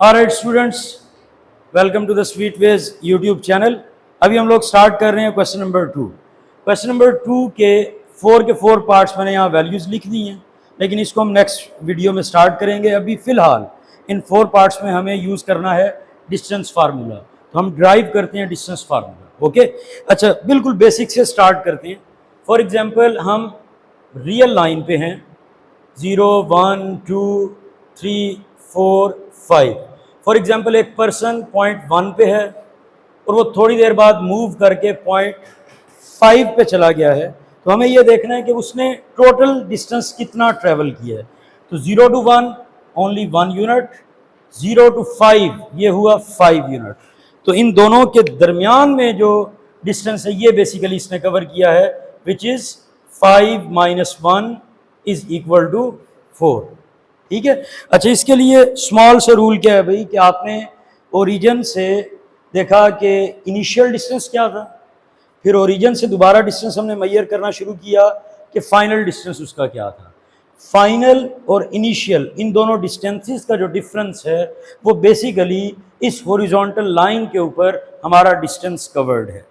Alright students, welcome to the sweet wedge YouTube channel. अभी हम लोग स्टार्ट कर रहे हैं क्वेश्चन नंबर 2। क्वेश्चन नंबर 2 के 4 पार्ट्स मैंने यहाँ वैल्यूज़ लिख दी हैं, लेकिन इसको हम नेक्स्ट वीडियो में स्टार्ट करेंगे। अभी फ़िलहाल इन 4 पार्ट्स में हमें यूज़ करना है डिस्टेंस फार्मूला, तो हम ड्राइव करते हैं डिस्टेंस फार्मूला। ओके, अच्छा, बिल्कुल बेसिक से स्टार्ट करते हैं। फॉर एग्जाम्पल, हम रियल लाइन पे हैं, 0 1 2 3 4 5। फॉर एग्जाम्पल, एक पर्सन पॉइंट 1 पे है और वो थोड़ी देर बाद मूव करके पॉइंट 5 पे चला गया है, तो हमें ये देखना है कि उसने टोटल डिस्टेंस कितना ट्रेवल किया है। तो 0 to 1 ओनली 1 यूनिट, 0 to 5 ये हुआ 5 यूनिट। तो इन दोनों के दरमियान में जो डिस्टेंस है ये बेसिकली इसने कवर किया है, which is 5 - 1 is equal to 4। ठीक है। अच्छा, इसके लिए स्मॉल सा रूल क्या है भाई, कि आपने ओरिजिन से देखा कि इनिशियल डिस्टेंस क्या था, फिर ओरिजिन से दोबारा डिस्टेंस हमने मेजर करना शुरू किया कि फाइनल डिस्टेंस उसका क्या था। फाइनल और इनिशियल इन दोनों डिस्टेंसेस का जो डिफरेंस है वो बेसिकली इस हॉरिजॉन्टल लाइन के ऊपर हमारा डिस्टेंस कवर्ड है।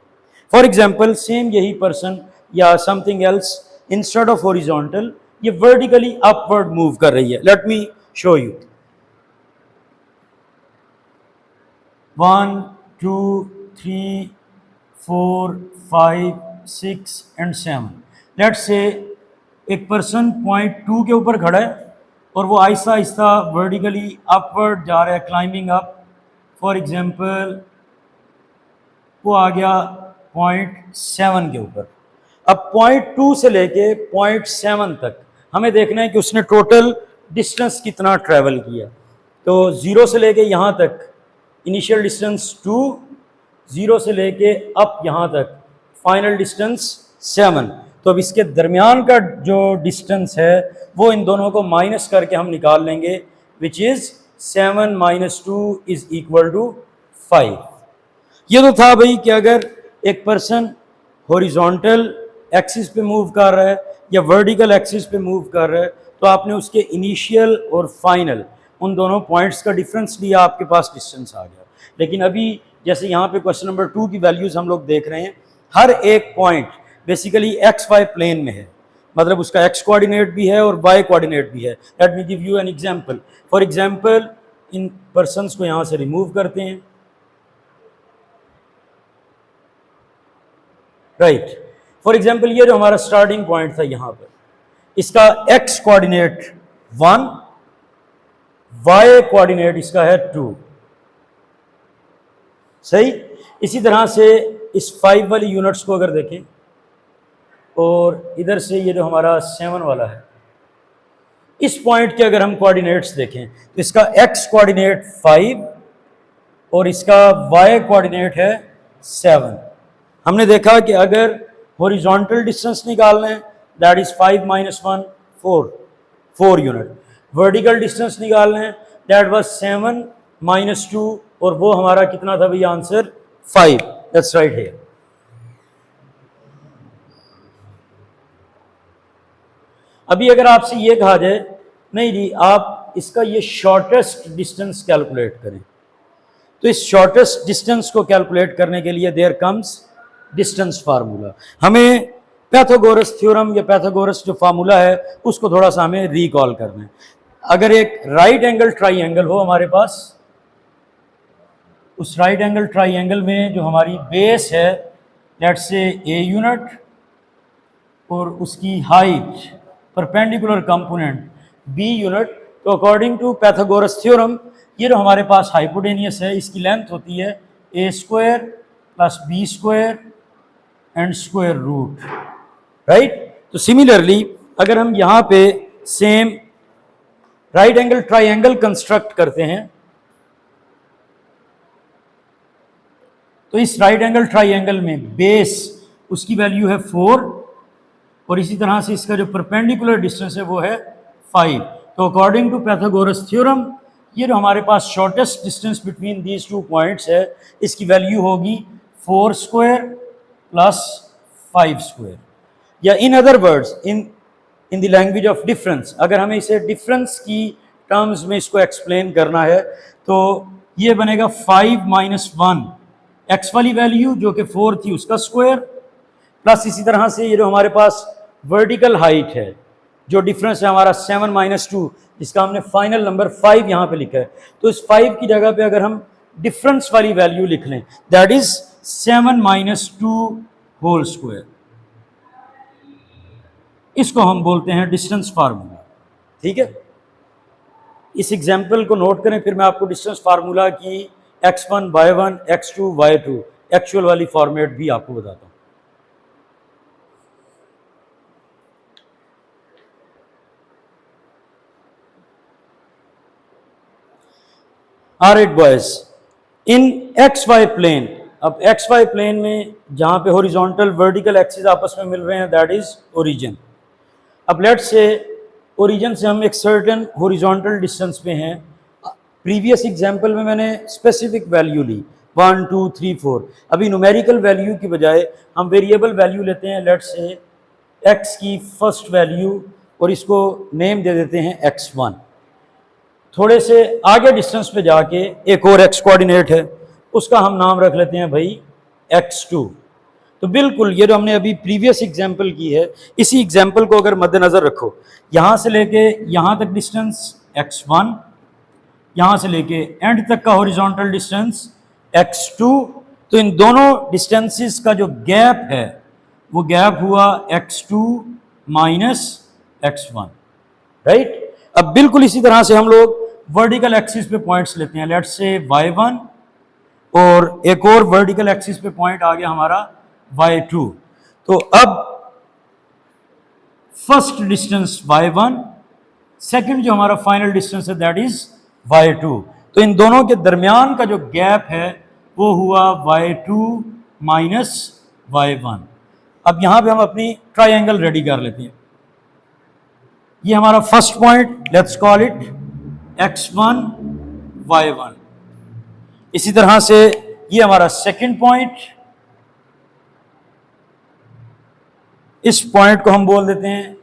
फॉर एग्जांपल, सेम यही पर्सन या something else instead of horizontal ये वर्टिकली अपवर्ड मूव कर रही है। Let me show you. 1 2 3 4 5 6 and 7। Let's say एक पर्सन पॉइंट 2 के ऊपर खड़ा है और वो आहिस्ता आहिस्ता वर्टिकली अपवर्ड जा रहा है, क्लाइंबिंग अप। फॉर एग्जांपल, वो आ गया पॉइंट 7 के ऊपर। अब पॉइंट 2 से लेके पॉइंट 7 तक हमें देखना है कि उसने टोटल डिस्टेंस कितना ट्रैवल किया। तो 0 से लेके यहाँ तक इनिशियल डिस्टेंस 2, 0 से लेके अप यहाँ तक फाइनल डिस्टेंस 7। तो अब इसके दरमियान का जो डिस्टेंस है वो इन दोनों को माइनस करके हम निकाल लेंगे, which is 7 - 2 is equal to 5। ये तो था भाई कि अगर एक पर्सन हॉरिजॉन्टल एक्सिस पे मूव कर रहा है या वर्टिकल एक्सिस पे मूव कर रहा है, तो आपने उसके इनिशियल और फाइनल उन दोनों पॉइंट्स का डिफरेंस लिया, आपके पास डिस्टेंस आ गया। लेकिन अभी जैसे यहाँ पे क्वेश्चन नंबर 2 की वैल्यूज़ हम लोग देख रहे हैं, हर एक पॉइंट बेसिकली XY प्लेन में है, मतलब उसका X कोऑर्डिनेट भी है और Y कोऑर्डिनेट भी है। Let me give you an example. For example, in persons को यहाँ से रिमूव करते हैं, राइट। फॉर एग्जाम्पल, ये जो हमारा स्टार्टिंग पॉइंट था यहाँ पर, इसका X कोऑर्डिनेट 1, Y कोऑर्डिनेट इसका है 2। सही। इसी तरह से इस 5 वाली यूनिट्स को अगर देखें और इधर से ये जो हमारा 7 वाला है, इस पॉइंट के अगर हम कोऑर्डिनेट्स देखें तो इसका X कोऑर्डिनेट 5 और इसका Y कोऑर्डिनेट है 7। हमने देखा कि अगर हॉरिजॉन्टल डिस्टेंस निकालना है, that is 5 - 1 4 unit. Vertical distance निकालना है, दैट वाज 7 - 2, और वो हमारा कितना था भैया आंसर 5। That's right here. अभी अगर आपसे ये कहा जाए नहीं जी आप इसका ये शॉर्टेस्ट डिस्टेंस कैलकुलेट करें, तो इस शॉर्टेस्ट डिस्टेंस को कैलकुलेट करने के लिए देयर कम्स डिस्टेंस फार्मूला। हमें पैथागोरस थ्योरम या पैथागोरस जो फार्मूला है उसको थोड़ा सा हमें रिकॉल करना है। अगर एक राइट एंगल ट्राइंगल हो हमारे पास, उस राइट एंगल ट्राइंगल में जो हमारी बेस है, लेट्स से A यूनिट, और उसकी height perpendicular component B unit, तो अकॉर्डिंग टू पैथागोरस थ्योरम ये जो हमारे पास हाइपोटेनियस है इसकी लेंथ होती है A² + B² and square root, right. तो सिमिलरली अगर हम यहाँ पे same right angle triangle construct करते हैं, तो इस राइट एंगल ट्राइंगल में बेस उसकी वैल्यू है 4 और इसी तरह से इसका जो परपेंडिकुलर डिस्टेंस है वो है 5। तो अकॉर्डिंग टू पैथागोरस थ्योरम ये जो हमारे पास shortest distance between these 2 points है, इसकी वैल्यू होगी 4² + 5²। या in other words, in the language of difference, अगर हमें इसे डिफरेंस की टर्म्स में इसको एक्सप्लेन करना है तो ये बनेगा 5 माइनस 1 एक्स वाली वैल्यू जो कि 4 थी उसका स्क्वायर, प्लस इसी तरह से ये जो हमारे पास वर्टिकल हाइट है जो डिफरेंस है हमारा 7 माइनस 2, जिसका हमने फाइनल नंबर 5 यहाँ पे लिखा है, तो इस 5 की जगह पे अगर हम डिफरेंस वाली वैल्यू लिख लें that is 7 minus 2 whole square, इसको हम बोलते हैं डिस्टेंस फार्मूला। ठीक है, इस एग्जाम्पल को नोट करें, फिर मैं आपको डिस्टेंस फार्मूला की x1 y1 x2 y2 actual वाली फॉर्मेट भी आपको बताता हूं। ऑलराइट बॉयज, इन एक्स वाई प्लेन, अब एक्स वाई प्लेन में जहां पे हॉरिजॉन्टल वर्टिकल एक्सिस आपस में मिल रहे हैं दैट इज ओरिजिन। अब लेट्स से ओरिजिन से हम एक सर्टेन हॉरिजॉन्टल डिस्टेंस पे हैं। प्रीवियस एग्जांपल में मैंने स्पेसिफिक वैल्यू ली 1 2 3 4, अभी न्यूमेरिकल वैल्यू की बजाय हम वेरिएबल वैल्यू लेते हैं, लेट्स से एक्स की फर्स्ट वैल्यू और इसको नेम दे देते हैं x1। थोड़े से आगे डिस्टेंस पे जाके एक और एक्स कोऑर्डिनेट है उसका हम नाम रख लेते हैं भाई x2। तो बिल्कुल ये जो हमने अभी प्रीवियस एग्जांपल की है इसी एग्जांपल को अगर मद्देनजर रखो, यहाँ से लेके यहाँ तक डिस्टेंस x1, यहाँ से लेके एंड तक का हॉरिजॉन्टल डिस्टेंस x2, तो इन दोनों डिस्टेंसेस का जो गैप है वो गैप हुआ x2 माइनस x1, राइट। अब बिल्कुल इसी तरह से हम लोग वर्टिकल एक्सिस पे पॉइंट्स लेते हैं, लेट्स से y1 और एक और वर्टिकल एक्सिस पे पॉइंट आ गया हमारा y2। तो अब फर्स्ट डिस्टेंस y1, सेकंड जो हमारा फाइनल डिस्टेंस है दैट इज y2, तो इन दोनों के दरमियान का जो गैप है वो हुआ y2 माइनस y1। अब यहां पे हम अपनी ट्राइंगल रेडी कर लेते हैं। ये हमारा first point, let's call it x1 y1। इसी तरह से ये हमारा सेकंड पॉइंट, इस पॉइंट को हम बोल देते हैं,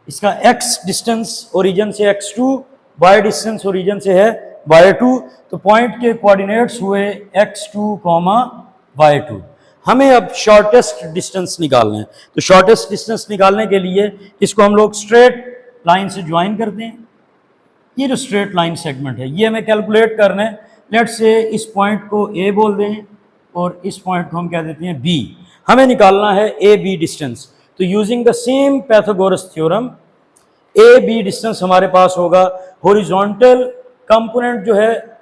इसका x डिस्टेंस ओरिजिन से x2, y डिस्टेंस ओरिजिन से है y2, तो पॉइंट के कोऑर्डिनेट्स हुए x2, y2। हमें अब शॉर्टेस्ट डिस्टेंस निकालना है, तो शॉर्टेस्ट डिस्टेंस निकालने के लिए इसको हम लोग स्ट्रेट लाइन से ज्वाइन करते हैं। ये जो स्ट्रेट लाइन सेगमेंट है ये हमें कैलकुलेट करना है, लेट्स से इस पॉइंट को A बोल दें और इस पॉइंट को हम कह देते हैं B। हमें निकालना है ए बी डिस्टेंस, तो using the same Pythagoras theorem A B distance हमारे पास होगा हॉरिजॉन्टल कंपोनेंट जो है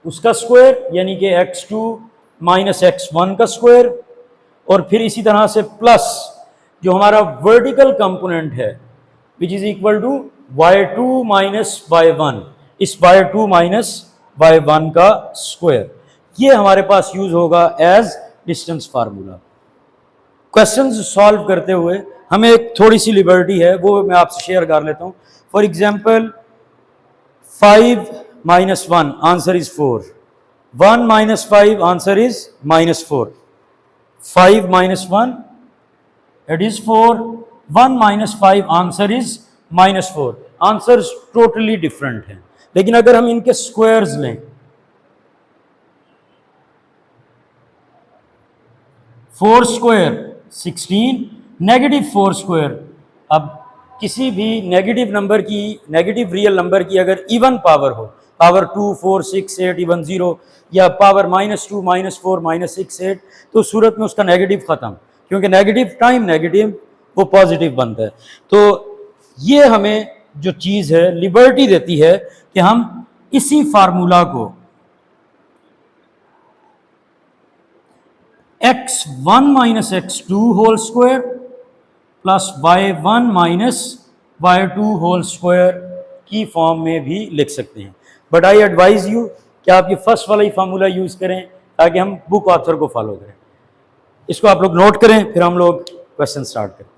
उसका स्क्वायर यानी कि x2 माइनस x1 का स्क्वायर, और फिर इसी तरह से प्लस जो हमारा वर्टिकल कंपोनेंट है which is equal to y2 minus y1, इस y2 माइनस y1 का स्क्वायर। ये हमारे पास यूज होगा as distance formula. Questions solve करते हुए हमें एक थोड़ी सी लिबर्टी है, वो मैं आपसे शेयर कर लेता हूँ। For example 5 minus 1 answer is 4, 1 minus 5 answer is minus 4, 5 minus 1 it is 4, 1 minus 5 answer is minus 4। Answer totally different है, लेकिन अगर हम इनके स्क्वायर्स लें 4 स्क्वायर 16, नेगेटिव 4 स्क्वायर, अब किसी भी नेगेटिव नंबर की, नेगेटिव रियल नंबर की अगर इवन पावर हो, पावर 2 4 6 8 इवन 0, या पावर -2 -4 -6 8, तो उस सूरत में उसका नेगेटिव खत्म, क्योंकि नेगेटिव टाइम नेगेटिव वो पॉजिटिव बनता है। तो ये हमें जो चीज़ है लिबर्टी देती है कि हम इसी फार्मूला को x1 minus x2 whole square plus y1 minus y2 whole square की फॉर्म में भी लिख सकते हैं। बट आई एडवाइज यू कि आप ये फर्स्ट वाला ही फार्मूला यूज करें ताकि हम बुक ऑथर को फॉलो करें। इसको आप लोग नोट करें, फिर हम लोग क्वेश्चन स्टार्ट करें।